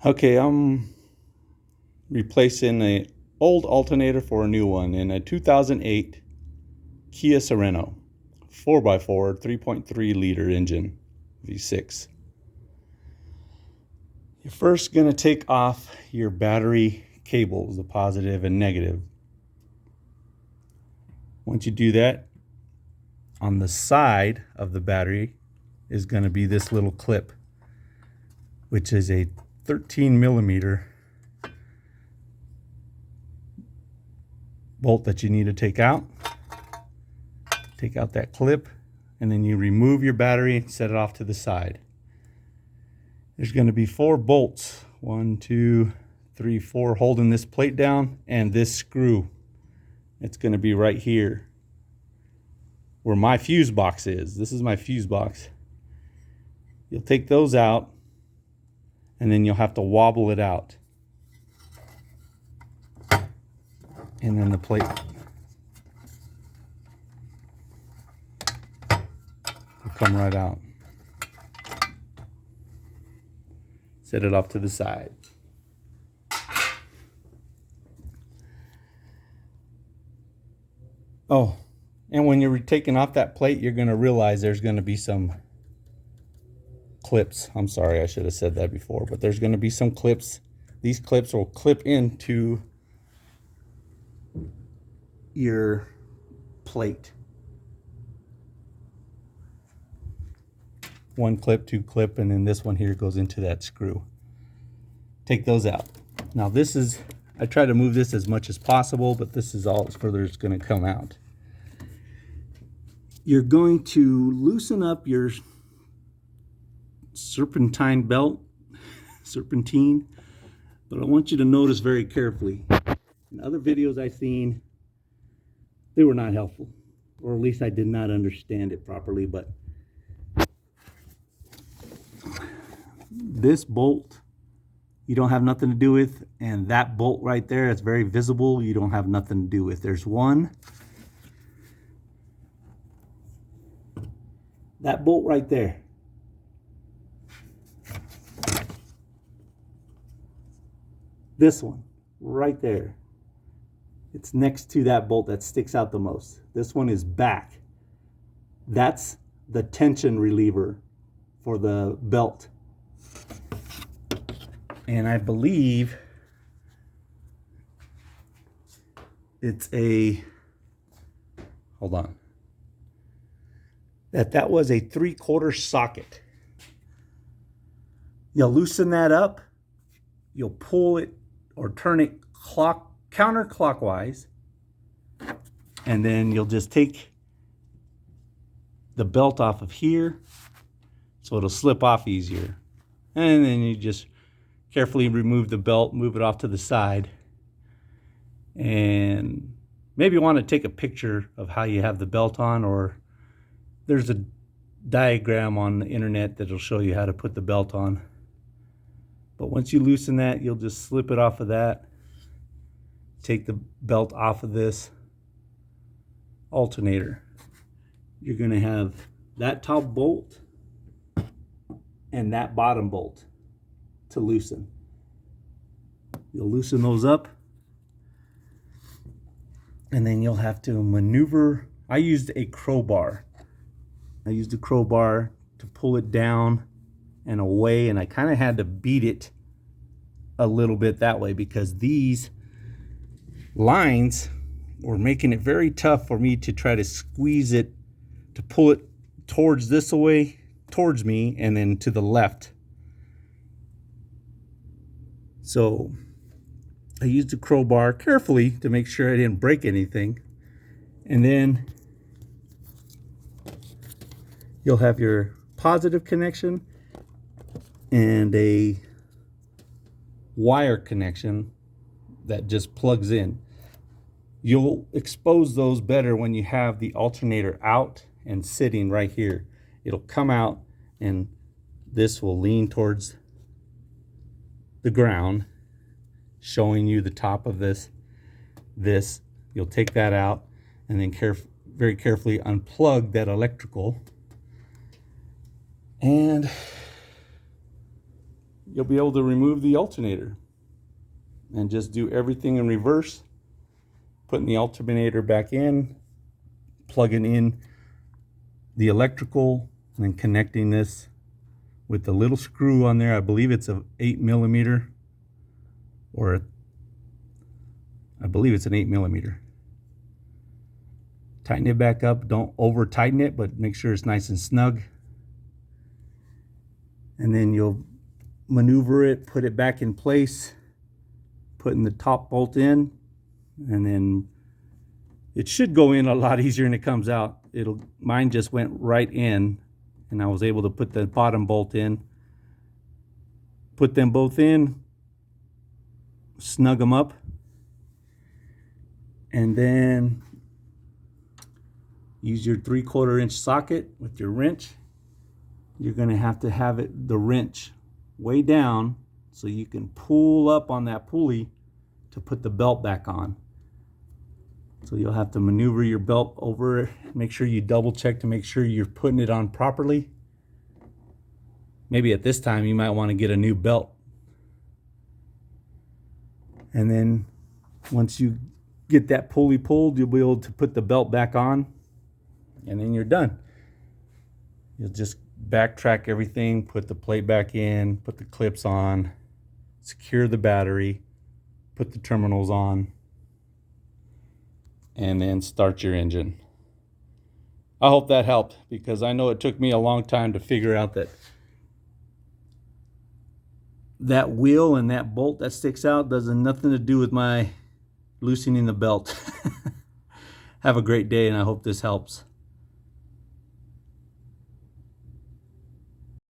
Okay, I'm replacing an old alternator for a new one in a 2008 Kia Sorento 4x4 3.3 liter engine V6. You're first going to take off your battery cables, the positive and negative. Once you do that, on the side of the battery is going to be this little clip, which is a 13 millimeter bolt that you need to take out. Take out that clip, and then you remove your battery and set it off to the side. There's going to be 4 bolts, 1, 2, 3, 4, holding this plate down, and this screw. It's going to be right here where my fuse box is. This is my fuse box. You'll take those out, and then you'll have to wobble it out. And then the plate will come right out. Set it off to the side. Oh, and when you're taking off that plate, you're going to realize there's going to be some clips. I'm sorry, I should have said that before, but there's going to be some clips. These clips will clip into your plate. 1 clip, 2 clip, and then this one here goes into that screw. Take those out. Now this is, I try to move this as much as possible, but this is all as further it's going to come out. You're going to loosen up your serpentine belt, but I want you to notice very carefully. In other videos I've seen, they were not helpful, or at least I did not understand it properly, but this bolt you don't have nothing to do with, and that bolt right there, it's very visible, you don't have nothing to do with. There's one, that bolt right there. This one right there, it's next to that bolt that sticks out the most. This one is back. That's the tension reliever for the belt. And I believe it's a, hold on, that was a 3/4 socket. You'll loosen that up, you'll pull it or turn it counterclockwise, and then you'll just take the belt off of here so it'll slip off easier. And then you just carefully remove the belt, move it off to the side, and maybe you want to take a picture of how you have the belt on, or there's a diagram on the internet that'll show you how to put the belt on. But once you loosen that, you'll just slip it off of that, take the belt off of this alternator. You're going to have that top bolt and that bottom bolt to loosen. You'll loosen those up, and then you'll have to maneuver. I used a crowbar. I used a crowbar to pull it down and away, and I kind of had to beat it a little bit that way because these lines were making it very tough for me to try to squeeze it, to pull it towards this way, towards me, and then to the left. So I used a crowbar carefully to make sure I didn't break anything. And then you'll have your positive connection and a wire connection that just plugs in. You'll expose those better when you have the alternator out and sitting right here. It'll come out and this will lean towards the ground, showing you the top of this. You'll take that out and then very carefully unplug that electrical, and you'll be able to remove the alternator and just do everything in reverse, putting the alternator back in, plugging in the electrical, and then connecting this with the little screw on there. I believe it's a 8mm, or I believe it's an 8mm. Tighten it back up. Don't over tighten it, but make sure it's nice and snug. And then you'll maneuver it, put it back in place, putting the top bolt in, and then it should go in a lot easier than it comes out. Mine just went right in, and I was able to put the bottom bolt in, put them both in, snug them up, and then use your 3/4 inch socket with your wrench. You're going to have the wrench way down so you can pull up on that pulley to put the belt back on. So you'll have to maneuver your belt over, make sure you double check to make sure you're putting it on properly. Maybe at this time you might want to get a new belt. And then once you get that pulley pulled, you'll be able to put the belt back on, and then you're done. You'll just backtrack everything, put the plate back in, put the clips on, secure the battery, put the terminals on, and then start your engine. I hope that helped, because I know it took me a long time to figure out that wheel and that bolt that sticks out does nothing to do with my loosening the belt. Have a great day, and I hope this helps.